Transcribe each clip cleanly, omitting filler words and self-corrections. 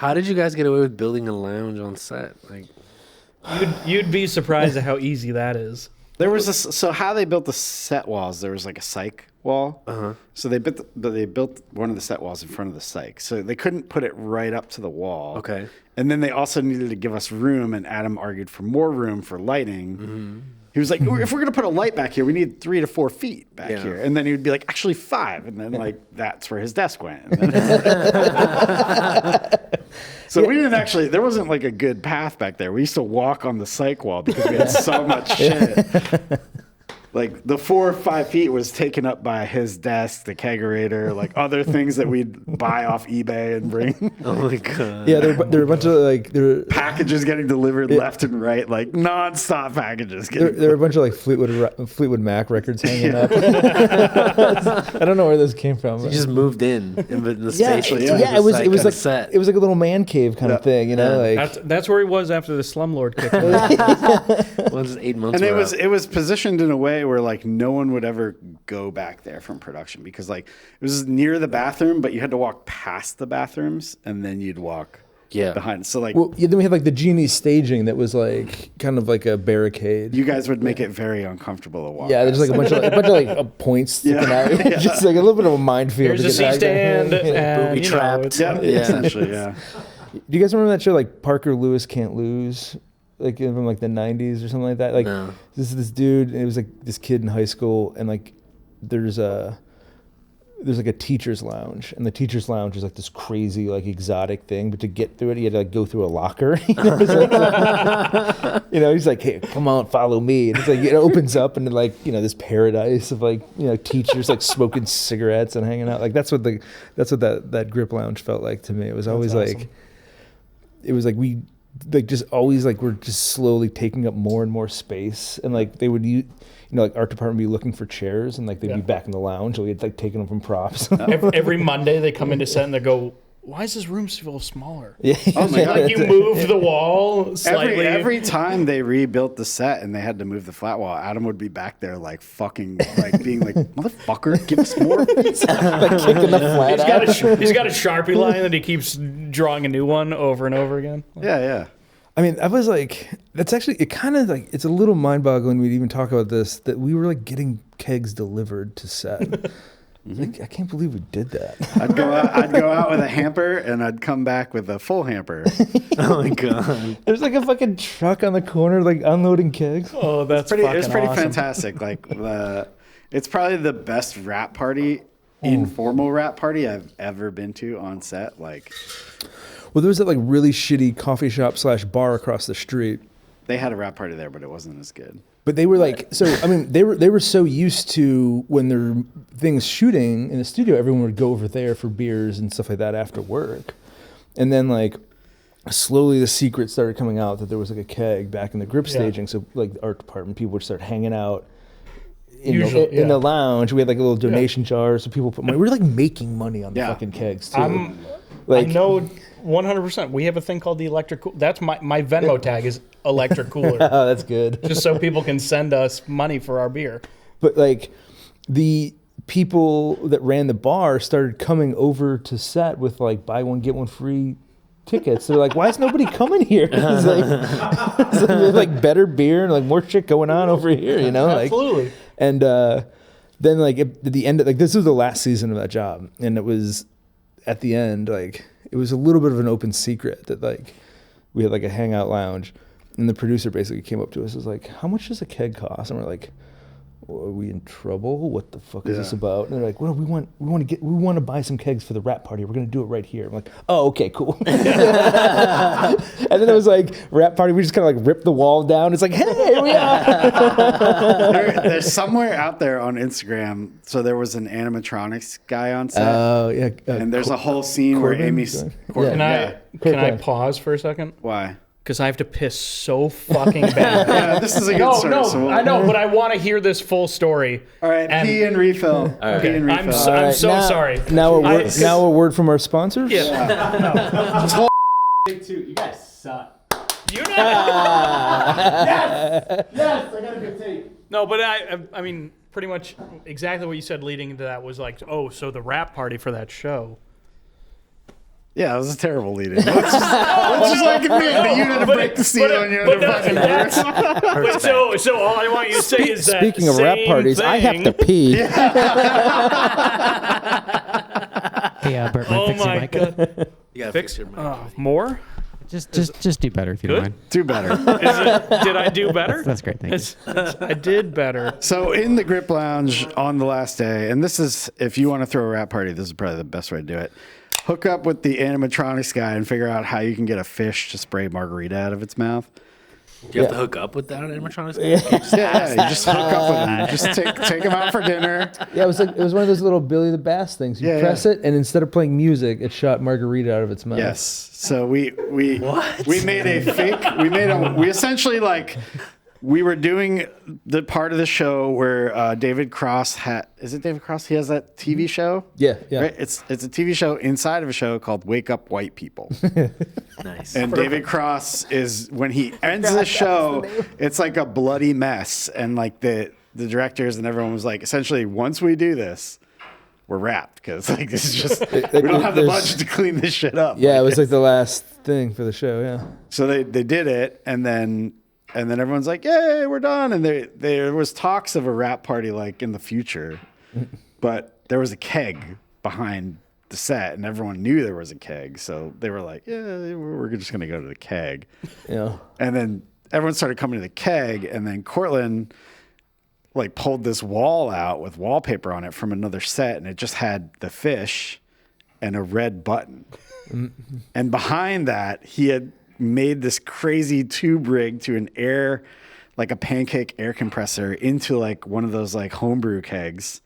How did you guys get away with building a lounge on set? Like, You'd be surprised at how easy that is. There was so how they built the set walls. There was like a psych wall. So they built one of the set walls in front of the psych. So they couldn't put it right up to the wall. Okay. And then they also needed to give us room, and Adam argued for more room for lighting. He was like, if we're going to put a light back here, we need 3 to 4 feet back here. And then he would be like, actually 5. And then like, that's where his desk went. So we didn't actually, there wasn't like a good path back there. We used to walk on the psych wall because we had so much shit. Like the 4 or 5 feet was taken up by his desk, the kegerator, like other things that we'd buy off eBay and bring. oh my God. Yeah, there were a bunch of like Packages getting delivered left and right, like nonstop packages. There were a bunch of like Fleetwood Mac records hanging up. I don't know where those came from. You just moved in the Yeah, station. it was like set. it was like a little man cave kind of thing, you know. Like That's where he was after the slumlord kicked him. Well, just 8 months. And were up. it was positioned in a way where like no one would ever go back there from production because like it was near the bathroom, but you had to walk past the bathrooms and then you'd walk behind. So like, then we had like the genie staging that was like kind of like a barricade. you guys would make it very uncomfortable to walk. Yeah, there's like a bunch of like points sticking out. Just like a little bit of a minefield. Here's a C-stand and Booby trapped. Essentially, yeah. Do you guys remember that show like Parker Lewis Can't Lose? Like from like the 90s or something like that. Like this dude, it was like this kid in high school, and like there's like a teacher's lounge, and the teacher's lounge is like this crazy like exotic thing, but to get through it you had to like go through a locker. He's like, hey, come on, follow me. And it's like it opens up and like, this paradise of like, teachers like smoking cigarettes and hanging out. Like that's what that grip lounge felt like to me. It was always awesome. We like just always like we're just slowly taking up more and more space, and like they would like art department would be looking for chairs, and like they'd be back in the lounge, and we had like taken them from props. Every Monday they come into set and they go, why is this room feel smaller? Yeah. Oh my God. Like you moved the wall slightly. Every time they rebuilt the set and they had to move the flat wall, Adam would be back there like fucking like being like, motherfucker, give us more. Like kicking the flat out. He's got a Sharpie line that he keeps drawing a new one over and over again. Yeah. I mean, I was like, that's actually, it kind of like, it's a little mind-boggling we'd even talk about this, that we were like getting kegs delivered to set. Like, I can't believe we did that. I'd go out with a hamper and I'd come back with a full hamper. Oh my God. There's like a fucking truck on the corner like unloading kegs. Oh, that's It's pretty awesome. fantastic. Like it's probably the best wrap party, informal wrap party I've ever been to on set. Like, well, there was that like really shitty coffee shop / bar across the street. they had a wrap party there, but it wasn't as good. But they were like, so I mean, they were so used to when their things shooting in the studio, everyone would go over there for beers and stuff like that after work, and then like slowly the secret started coming out that there was like a keg back in the grip staging. So like the art department people would start hanging out in the lounge. We had like a little donation jar, so people put money. We were like making money on the fucking kegs too. I know 100%. We have a thing called the electric cooler. That's my Venmo tag is electric cooler. Oh, that's good. Just so people can send us money for our beer. But like the people that ran the bar started coming over to set with like buy one get one free tickets. They're like, why is nobody coming here? It's like better beer and like more shit going on over here, you know? Absolutely. Like, and then like at the end of, like this was the last season of that job, and it was at the end like it was a little bit of an open secret that like we had like a hangout lounge, and the producer basically came up to us and was like, how much does a keg cost? And we're like, well, are we in trouble? What the fuck is this about? And they're like, well, we want to buy some kegs for the rap party. We're gonna do it right here. I'm like, oh, okay, cool. And then it was like rap party. We just kind of like ripped the wall down. It's like, hey, here we are. There's somewhere out there on Instagram. So there was an animatronics guy on set. Oh yeah. And there's a whole scene where Amy's. Can I pause for a second? Why? Because I have to piss so fucking bad. Yeah, this is a good story. I know, but I want to hear this full story. All right, pee and refill. right. Pee and refill. I'm so sorry. Now a word from our sponsors. Yeah. Take two. You guys suck. You know. Yes, I got a good take. No, but I mean, pretty much exactly what you said leading into that was like, oh, so the rap party for that show. Yeah, it was a terrible lead-in. Let's just like admit that you had to break the seal on your other fucking verse. But so all I want you to say is that Speaking of rap same parties, I have to thing- pee. Hey, Bert, Oh fix your my mic? god! You gotta fix your mic. More? Just do better if you don't mind. Do better. Did I do better? That's great. Thank you. I did better. So in the Grip Lounge on the last day, and this is, if you want to throw a rap party, this is probably the best way to do it. Hook up with the animatronics guy and figure out how you can get a fish to spray margarita out of its mouth. Do you have to hook up with that animatronics? Yeah, you just hook up with him. Just take him out for dinner. Yeah, it was one of those little Billy the Bass things. You Yeah, press it, and instead of playing music, it shot margarita out of its mouth. Yes. So we made a fake. We essentially like. We were doing the part of the show where David Cross is it David Cross? He has that TV show. Yeah. Right? It's a TV show inside of a show called Wake Up White People. Nice. And David Cross is, when he ends the show, it's like a bloody mess. And like the directors and everyone was like, essentially, once we do this, we're wrapped, because like this is just we don't have the budget to clean this shit up. Yeah, it was like the last thing for the show. Yeah. So they did it, and then everyone's like, "Yay, we're done!" And there was talks of a rap party like in the future, but there was a keg behind the set, and everyone knew there was a keg, so they were like, "Yeah, we're just gonna go to the keg." Yeah. And then everyone started coming to the keg, and then Cortland like pulled this wall out with wallpaper on it from another set, and it just had the fish and a red button. And behind that, he had made this crazy tube rig to an like a pancake air compressor into like one of those like homebrew kegs.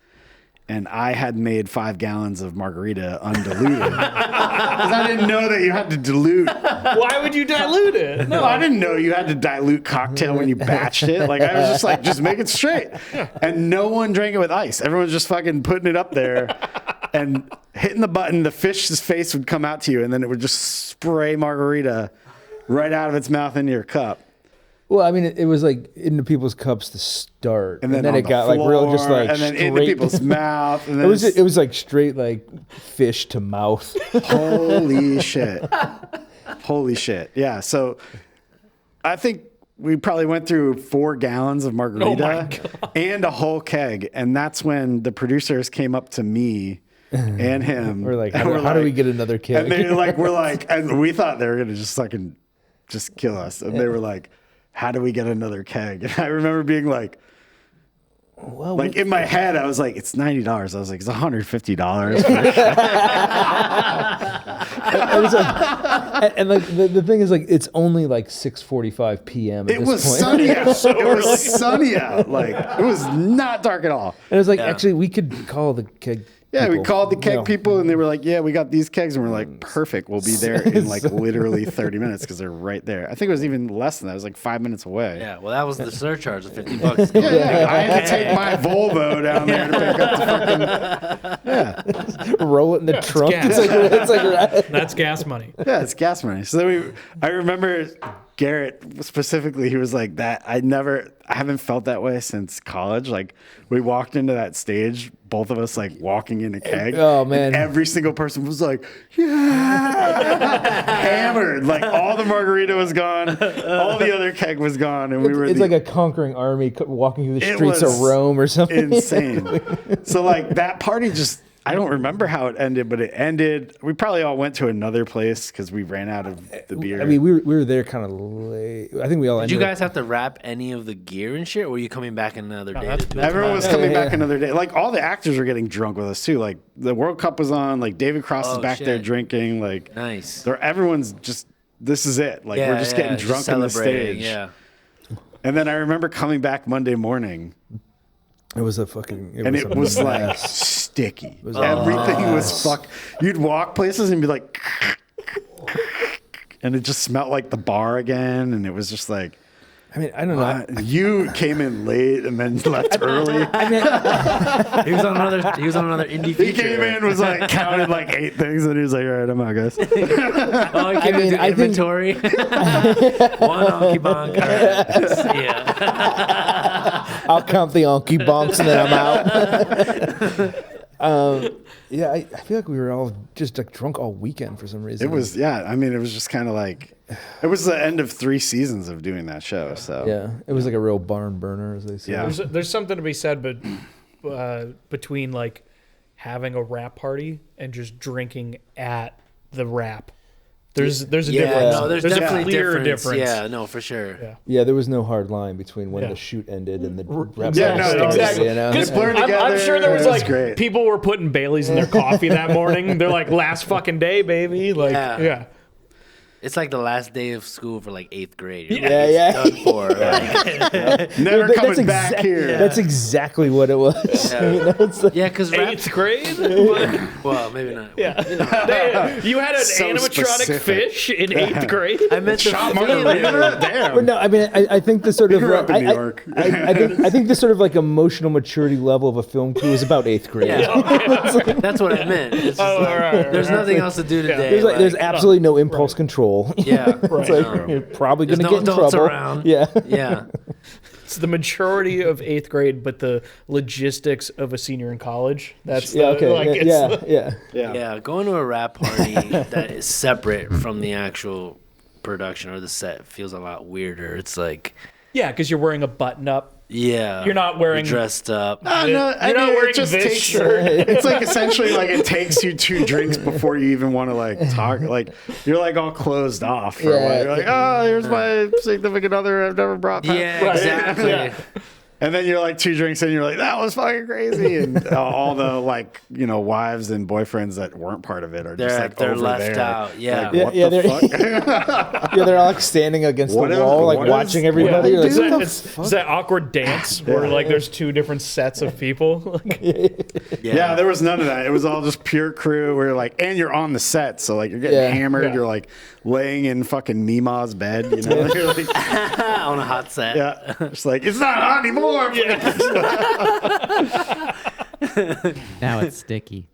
And I had made 5 gallons of margarita undiluted. Because I didn't know that you had to dilute. Why would you dilute it? No, I didn't know you had to dilute cocktail when you batched it. Like, I was just like, just make it straight. And no one drank it with ice. Everyone's just fucking putting it up there and hitting the button. The fish's face would come out to you, and then it would just spray margarita right out of its mouth into your cup. Well, I mean, it was like into people's cups to start, And then, it on got the like real, just floor, like and then straight. into people's mouth. And then it was like straight like fish to mouth. holy shit. Holy shit. Yeah. So I think we probably went through 4 gallons of margarita and a whole keg. And that's when the producers came up to me and him. We're like, and how do we get another keg? And they like, we're like, and we thought they were going to just fucking just kill us. And they were like, how do we get another keg? And I remember being like, well, like in my head, I was like, it's $90. I was like, it's $150. I was like, and like the thing is like it's only like 6:45 p.m. at It this was point. sunny out. It was sunny out. Like, it was not dark at all. And it was like, actually, we could call the keg. Yeah, we people, called the keg you know. people, and they were like, yeah, we got these kegs. And we're like, perfect. We'll be there in like literally 30 minutes because they're right there. I think it was even less than that. It was like 5 minutes away. Yeah, well, that was the surcharge of $50. Yeah. I had to take my Volvo down there to pick up the fucking. Roll it in the trunk. gas. It's like That's gas money. Yeah, it's gas money. So then I remember Garrett specifically, he was like, that I haven't felt that way since college. Like, we walked into that stage, both of us like walking in a keg. Oh, man. And every single person was like, yeah, hammered. Like, all the margarita was gone, all the other keg was gone, and we were. it's like a conquering army walking through the It streets of was Rome or something. insane. So like that party just. I don't remember how it ended, but it ended. We probably all went to another place because we ran out of the beer. I mean, we were there kind of late. I think we all. Did you ended guys have to wrap any of the gear and shit, or were you coming back another day? To do it? Everyone was coming back another day. Like, all the actors were getting drunk with us too. Like, the World Cup was on. Like, David Cross is back there shit. drinking. Like, Nice. everyone's just. This is it. Like, we're just getting drunk on the celebrating, stage. Yeah. And then I remember coming back Monday morning, It was a fucking. and a it was like mess. sticky. Everything was fuck. You'd walk places and be like, and it just smelled like the bar again, and it was just like. I mean, I don't know. You came in late and then left early. He was on another indie feature. He came in, was like counted like 8 things, and he was like, "All right, I'm out, guys." Oh, he came mean, into I think- inventory. One honky bonk. All right. Yeah. I'll count the onky bonks and then I'm out. Yeah, I feel like we were all just like drunk all weekend for some reason. It was, I mean, it was just kind of like, it was the end of 3 seasons of doing that show. So Yeah, it was like a real barn burner, as they say. Yeah. There's something to be said, between like having a rap party and just drinking at the rap. There's a difference. No, there's a definitely clear difference. Yeah, no, for sure. Yeah. Yeah, there was no hard line between when Yeah. the shoot ended and the rap Yeah, battle no, started, exactly. you know? It blurred I'm together. sure there was It like great. people were putting Baileys in their coffee that morning. They're like, last fucking day, baby. Like, Yeah. yeah. It's like the last day of school for like 8th grade. You're Yeah, like, yeah. it's done for. Like, Never That's coming back here. That's exactly what it was. Yeah. You know, it's like, yeah, because rap. 8th grade? Well, maybe not. Yeah. You had an So animatronic specific. fish in 8th grade? I meant the Margarita? Damn. but no, I mean, I think the sort of grew up in New I- York. I think the sort of like emotional maturity level of a film crew is about 8th grade. Yeah. That's what I meant. It's just like, all right. there's nothing else to do today. There's absolutely no impulse control. yeah. It's like you're probably There's gonna no get in adults trouble. around. Yeah. Yeah. It's the maturity of 8th grade, but the logistics of a senior in college. That's Yeah. the, Okay. like, it's yeah. the- Yeah. Yeah. Going to a rap party that is separate from the actual production or the set feels a lot weirder. It's like, yeah, because you're wearing a button up. yeah. You're not wearing- You're dressed up. No, I You're not mean, wearing it just this takes, shirt. It's like essentially like it takes you 2 drinks before you even want to like talk. Like you're like all closed off for a Yeah. while. You're like, oh, here's my significant other I've never brought back. Yeah, exactly. Yeah. And then you're like 2 drinks in, you're like, that was fucking crazy. And all the like, wives and boyfriends that weren't part of it are just like They're over left there. out. Yeah. Like, what Yeah, the they're- fuck? Yeah, they're all like standing against What the is- wall, like what is- watching everybody. Yeah. You're like, It's, what that, the it's that awkward dance where like there's 2 different sets of people. Yeah, there was none of that. It was all just pure crew. We're like, and you're on the set, so like you're getting Yeah. hammered. Yeah. You're like laying in fucking Mima's bed. You're like, On a hot set. yeah, it's like it's not hot anymore. Now it's sticky.